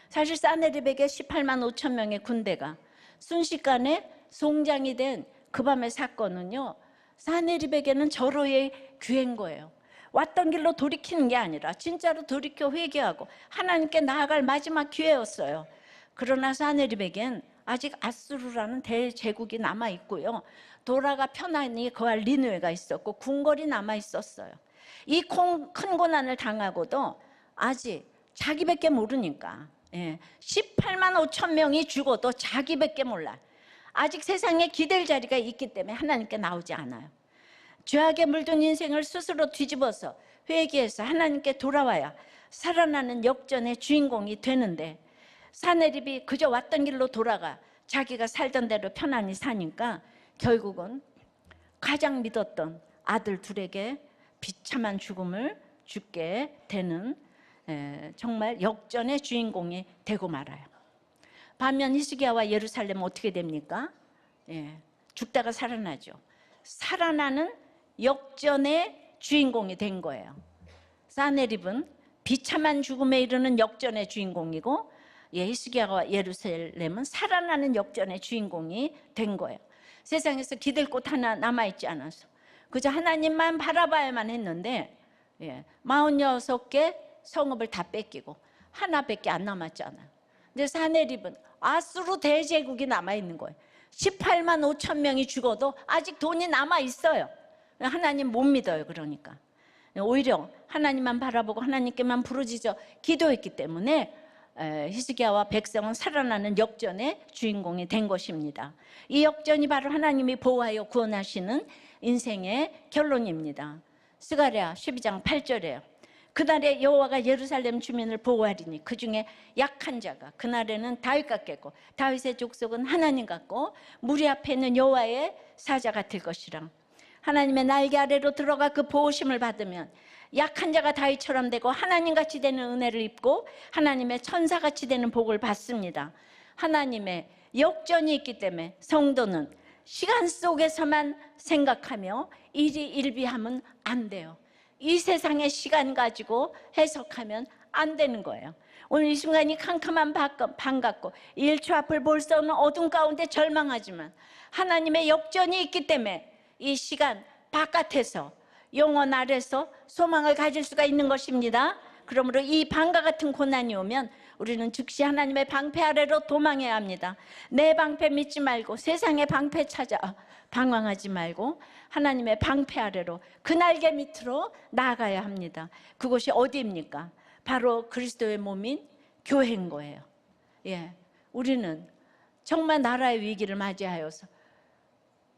사실 사네립에게 18만 5천 명의 군대가 순식간에 송장이 된 그 밤의 사건은요, 사네립에게는 절호의 기회인 거예요. 왔던 길로 돌이키는 게 아니라 진짜로 돌이켜 회개하고 하나님께 나아갈 마지막 기회였어요. 그러나 사네립에겐 아직 아수르라는 대제국이 남아있고요, 돌아가 편안히 거할 니느웨가 있었고 궁궐이 남아있었어요. 이 큰 고난을 당하고도 아직 자기밖에 모르니까 18만 5천 명이 죽어도 자기밖에 몰라. 아직 세상에 기댈 자리가 있기 때문에 하나님께 나오지 않아요. 죄악에 물든 인생을 스스로 뒤집어서 회개해서 하나님께 돌아와야 살아나는 역전의 주인공이 되는데, 사네립이 그저 왔던 길로 돌아가 자기가 살던 대로 편안히 사니까 결국은 가장 믿었던 아들 둘에게 비참한 죽음을 죽게 되는 정말 역전의 주인공이 되고 말아요. 반면 히스기야와 예루살렘은 어떻게 됩니까? 죽다가 살아나죠. 살아나는 역전의 주인공이 된 거예요. 사네립은 비참한 죽음에 이르는 역전의 주인공이고, 히스기야와 예루살렘은 살아나는 역전의 주인공이 된 거예요. 세상에서 기댈 곳 하나 남아있지 않아서 그저 하나님만 바라봐야만 했는데 46개 성읍을 다 뺏기고 하나밖에 안 남았잖아요. 근데 사네립은 아수르 대제국이 남아있는 거예요. 18만 5천 명이 죽어도 아직 돈이 남아있어요. 하나님 못 믿어요. 그러니까 오히려 하나님만 바라보고 하나님께만 부르짖어 기도했기 때문에 히스기야와 백성은 살아나는 역전의 주인공이 된 것입니다. 이 역전이 바로 하나님이 보호하여 구원하시는 인생의 결론입니다. 스가랴 12장 8절에요. 그날에 여호와가 예루살렘 주민을 보호하리니 그 중에 약한 자가 그날에는 다윗 같겠고 다윗의 족속은 하나님 같고 무리 앞에 있는 여호와의 사자 같을 것이라. 하나님의 날개 아래로 들어가 그 보호심을 받으면 약한 자가 다윗처럼 되고 하나님같이 되는 은혜를 입고 하나님의 천사같이 되는 복을 받습니다. 하나님의 역전이 있기 때문에 성도는 시간 속에서만 생각하며 일희일비하면 안 돼요. 이 세상의 시간 가지고 해석하면 안 되는 거예요. 오늘 이 순간이 캄캄한 밤 같고 1초 앞을 볼 수 없는 어둠 가운데 절망하지만 하나님의 역전이 있기 때문에 이 시간 바깥에서 영원 아래서 소망을 가질 수가 있는 것입니다. 그러므로 이 밤과 같은 고난이 오면 우리는 즉시 하나님의 방패 아래로 도망해야 합니다. 내 방패 믿지 말고 세상의 방패 찾아 방황하지 말고 하나님의 방패 아래로 그 날개 밑으로 나아가야 합니다. 그곳이 어디입니까? 바로 그리스도의 몸인 교회인 거예요. 예, 우리는 정말 나라의 위기를 맞이하여서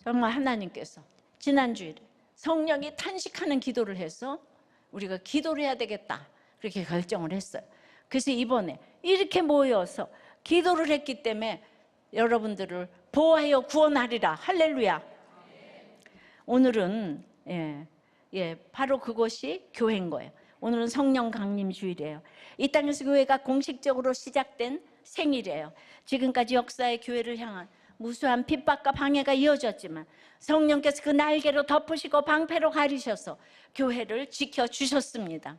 정말 하나님께서 지난주일에 성령이 탄식하는 기도를 해서 우리가 기도를 해야 되겠다 그렇게 결정을 했어요. 그래서 이번에 이렇게 모여서 기도를 했기 때문에 여러분들을 보호하여 구원하리라. 할렐루야. 오늘은 바로 그것이 교회인 거예요. 오늘은 성령 강림 주일이에요. 이 땅에서 교회가 공식적으로 시작된 생일이에요. 지금까지 역사의 교회를 향한 무수한 핍박과 방해가 이어졌지만 성령께서 그 날개로 덮으시고 방패로 가리셔서 교회를 지켜주셨습니다.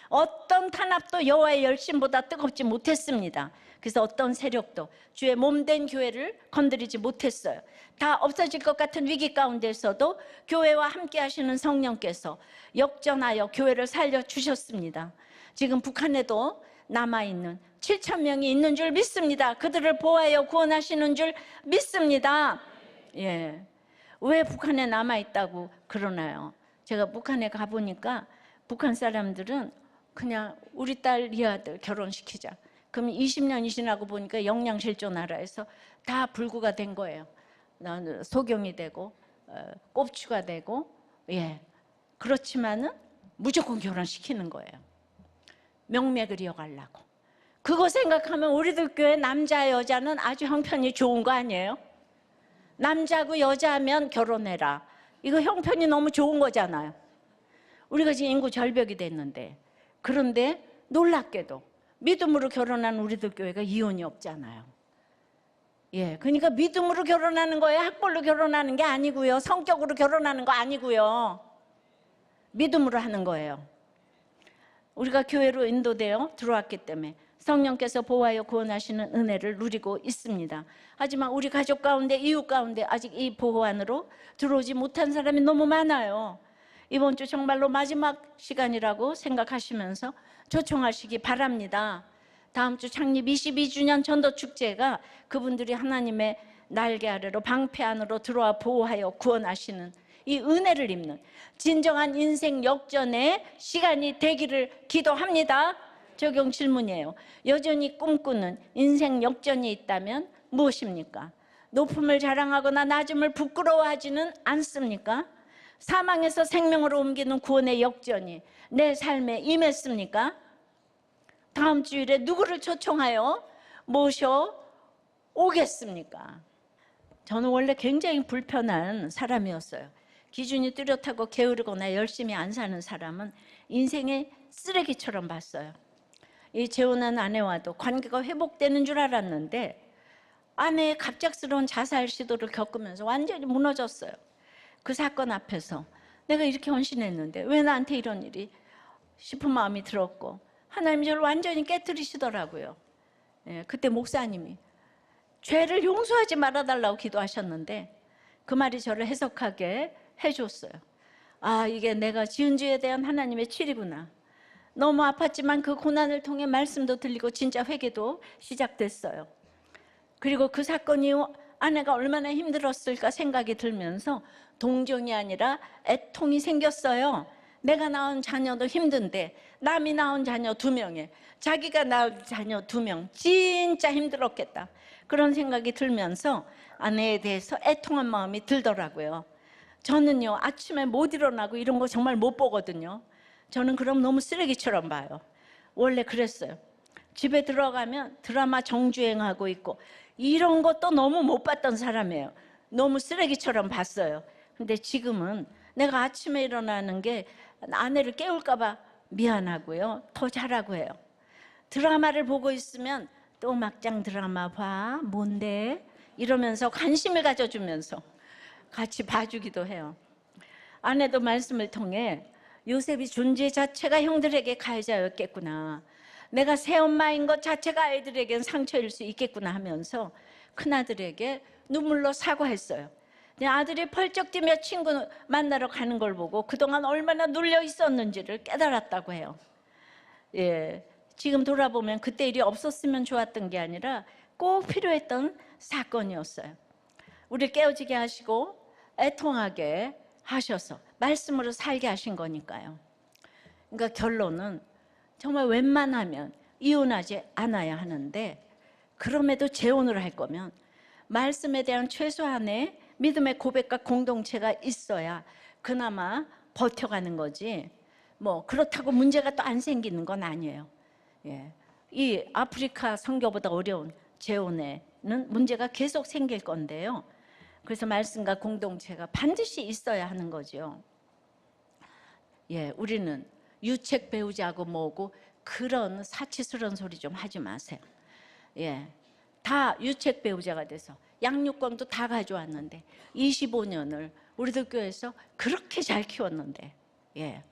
어떤 탄압도 여호와의 열심보다 뜨겁지 못했습니다. 그래서 어떤 세력도 주의 몸된 교회를 건드리지 못했어요. 다 없어질 것 같은 위기 가운데서도 교회와 함께 하시는 성령께서 역전하여 교회를 살려주셨습니다. 지금 북한에도 남아있는 7,000명이 있는 줄 믿습니다. 그들을 보호하여 구원하시는 줄 믿습니다. 예, 왜 북한에 남아있다고 그러나요? 제가 북한에 가보니까 북한 사람들은 그냥 우리 딸 이 아들 결혼시키자. 그럼 20년이 지나고 보니까 영양실조 나라에서 다 불구가 된 거예요. 소경이 되고 꼽추가 되고, 예, 그렇지만은 무조건 결혼시키는 거예요. 명맥을 이어가려고. 그거 생각하면 우리들 교회 남자 여자는 아주 형편이 좋은 거 아니에요? 남자고 여자면 결혼해라. 이거 형편이 너무 좋은 거잖아요. 우리가 지금 인구 절벽이 됐는데, 그런데 놀랍게도 믿음으로 결혼한 우리들 교회가 이혼이 없잖아요. 예, 그러니까 믿음으로 결혼하는 거예요. 학벌로 결혼하는 게 아니고요. 성격으로 결혼하는 거 아니고요. 믿음으로 하는 거예요. 우리가 교회로 인도되어 들어왔기 때문에 성령께서 보호하여 구원하시는 은혜를 누리고 있습니다. 하지만 우리 가족 가운데, 이웃 가운데 아직 이 보호 안으로 들어오지 못한 사람이 너무 많아요. 이번 주 정말로 마지막 시간이라고 생각하시면서 초청하시기 바랍니다. 다음 주 창립 22주년 전도축제가 그분들이 하나님의 날개 아래로 방패 안으로 들어와 보호하여 구원하시는 이 은혜를 입는 진정한 인생 역전의 시간이 되기를 기도합니다. 적용 질문이에요. 여전히 꿈꾸는 인생 역전이 있다면 무엇입니까? 높음을 자랑하거나 낮음을 부끄러워하지는 않습니까? 사망에서 생명으로 옮기는 구원의 역전이 내 삶에 임했습니까? 다음 주일에 누구를 초청하여 모셔오겠습니까? 저는 원래 굉장히 불편한 사람이었어요. 기준이 뚜렷하고 게으르거나 열심히 안 사는 사람은 인생의 쓰레기처럼 봤어요. 이 재혼한 아내와도 관계가 회복되는 줄 알았는데 아내의 갑작스러운 자살 시도를 겪으면서 완전히 무너졌어요. 그 사건 앞에서 내가 이렇게 헌신했는데 왜 나한테 이런 일이 싶은 마음이 들었고 하나님이 저를 완전히 깨뜨리시더라고요. 예, 그때 목사님이 죄를 용서하지 말아달라고 기도하셨는데 그 말이 저를 해석하게 해줬어요. 아, 이게 내가 지은 죄에 대한 하나님의 치리구나. 너무 아팠지만 그 고난을 통해 말씀도 들리고 진짜 회개도 시작됐어요. 그리고 그 사건 이후 아내가 얼마나 힘들었을까 생각이 들면서 동정이 아니라 애통이 생겼어요. 내가 낳은 자녀도 힘든데 남이 낳은 자녀 2명에 자기가 낳은 자녀 2명 진짜 힘들었겠다. 그런 생각이 들면서 아내에 대해서 애통한 마음이 들더라고요. 저는요, 아침에 못 일어나고 이런 거 정말 못 보거든요. 저는 그럼 너무 쓰레기처럼 봐요. 원래 그랬어요. 집에 들어가면 드라마 정주행하고 있고 이런 것도 너무 못 봤던 사람이에요. 너무 쓰레기처럼 봤어요. 근데 지금은 내가 아침에 일어나는 게 아내를 깨울까 봐 미안하고요. 더 잘하고 해요. 드라마를 보고 있으면 또 막장 드라마 봐? 뭔데? 이러면서 관심을 가져주면서 같이 봐주기도 해요. 아내도 말씀을 통해 요셉이 존재 자체가 형들에게 가해자였겠구나. 내가 새엄마인 것 자체가 아이들에겐 상처일 수 있겠구나 하면서 큰아들에게 눈물로 사과했어요. 아들이 펄쩍 뛰며 친구 만나러 가는 걸 보고 그동안 얼마나 눌려 있었는지를 깨달았다고 해요. 예, 지금 돌아보면 그때 일이 없었으면 좋았던 게 아니라 꼭 필요했던 사건이었어요. 우리를 깨어지게 하시고 애통하게 하셔서 말씀으로 살게 하신 거니까요. 그러니까 결론은 정말 웬만하면 이혼하지 않아야 하는데, 그럼에도 재혼을 할 거면 말씀에 대한 최소한의 믿음의 고백과 공동체가 있어야 그나마 버텨가는 거지, 뭐 그렇다고 문제가 또 안 생기는 건 아니에요. 예. 이 아프리카 선교보다 어려운 재혼에는 문제가 계속 생길 건데요. 그래서 말씀과 공동체가 반드시 있어야 하는 거죠. 예, 우리는 유책 배우자고 뭐고 그런 사치스러운 소리 좀 하지 마세요. 예, 다 유책 배우자가 돼서 양육권도 다 가져왔는데 25년을 우리들 교회에서 그렇게 잘 키웠는데, 예,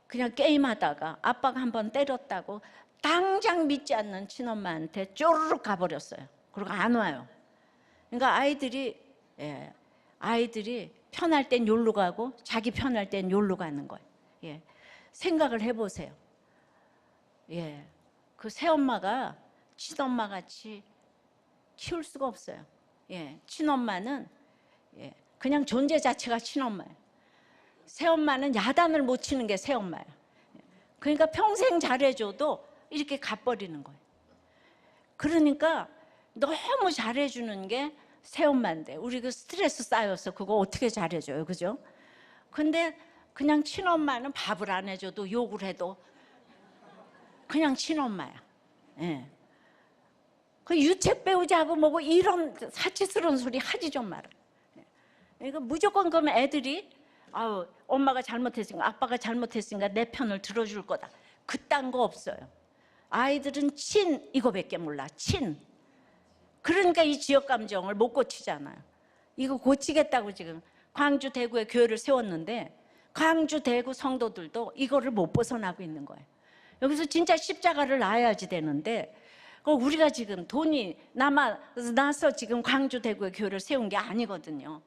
그냥 게임하다가 아빠가 한번 때렸다고 당장 믿지 않는 친엄마한테 쪼르륵 가버렸어요. 그리고 안 와요. 그러니까 아이들이 편할 땐 요로 가고 자기 편할 땐 요로 가는 거예요. 예, 생각을 해보세요. 예, 그 새엄마가 친엄마 같이 키울 수가 없어요. 예, 친엄마는 그냥 존재 자체가 친엄마예요. 새엄마는 야단을 못 치는 게 새엄마예요. 그러니까 평생 잘해줘도 이렇게 가버리는 거예요. 그러니까 너무 잘해주는 게 새엄마인데 우리 그 스트레스 쌓여서 그거 어떻게 잘해줘요, 그죠? 근데 그냥 친엄마는 밥을 안 해줘도 욕을 해도 그냥 친엄마야. 예. 그 유책 배우자고 뭐고 이런 사치스러운 소리 하지 좀 마라. 그러니까 무조건 그러면 애들이 엄마가 잘못했으니까 아빠가 잘못했으니까 내 편을 들어줄 거다, 그딴 거 없어요. 아이들은 친 이거밖에 몰라. 친. 그러니까 이 지역 감정을 못 고치잖아요. 이거 고치겠다고 지금 광주 대구에 교회를 세웠는데 광주 대구 성도들도 이거를 못 벗어나고 있는 거예요. 여기서 진짜 십자가를 놔야지 되는데 우리가 지금 돈이 나서 지금 광주 대구에 교회를 세운 게 아니거든요.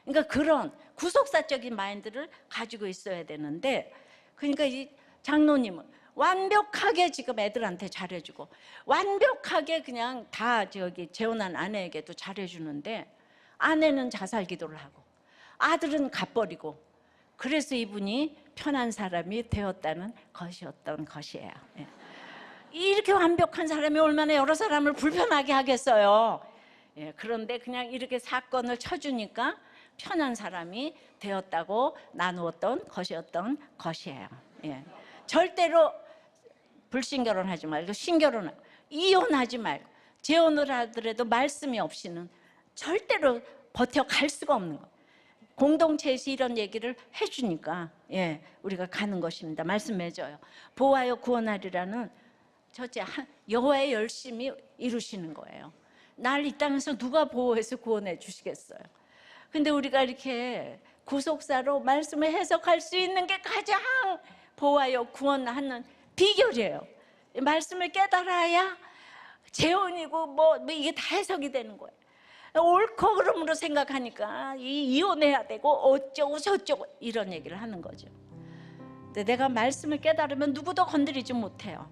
그러니까 그런 구속사적인 마인드를 가지고 있어야 되는데, 그러니까 이 장로님은 완벽하게 지금 애들한테 잘해주고 완벽하게 그냥 다 재혼한 아내에게도 잘해주는데 아내는 자살 기도를 하고 아들은 갚버리고, 그래서 이분이 편한 사람이 되었다는 것이었던 것이에요. 이렇게 완벽한 사람이 얼마나 여러 사람을 불편하게 하겠어요. 그런데 그냥 이렇게 사건을 쳐주니까 편한 사람이 되었다고 나누었던 것이었던 것이에요. 절대로 불신결혼하지 말고 신결혼하고 이혼하지 말고 재혼을 하더라도 말씀이 없이는 절대로 버텨갈 수가 없는 거예요. 공동체에서 이런 얘기를 해주니까 우리가 가는 것입니다. 말씀 맺어요. 보호하여 구원하리라는 첫째, 여호와의 열심히 이루시는 거예요. 날 이 땅에서 누가 보호해서 구원해 주시겠어요? 근데 우리가 이렇게 구속사로 말씀을 해석할 수 있는 게 가장 보호하여 구원하는 비결이에요. 말씀을 깨달아야 재혼이고 뭐 이게 다 해석이 되는 거예요. 옳고 그름으로 생각하니까 이혼해야 되고 어쩌고 저쩌고 이런 얘기를 하는 거죠. 근데 내가 말씀을 깨달으면 누구도 건드리지 못해요.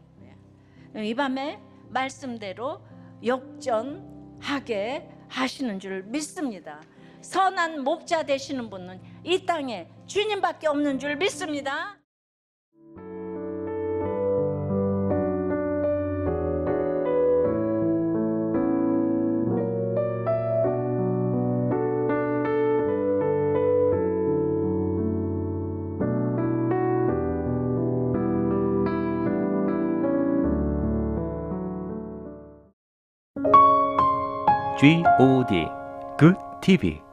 이 밤에 말씀대로 역전하게 하시는 줄 믿습니다. 선한 목자 되시는 분은 이 땅에 주님밖에 없는 줄 믿습니다. GOD Good TV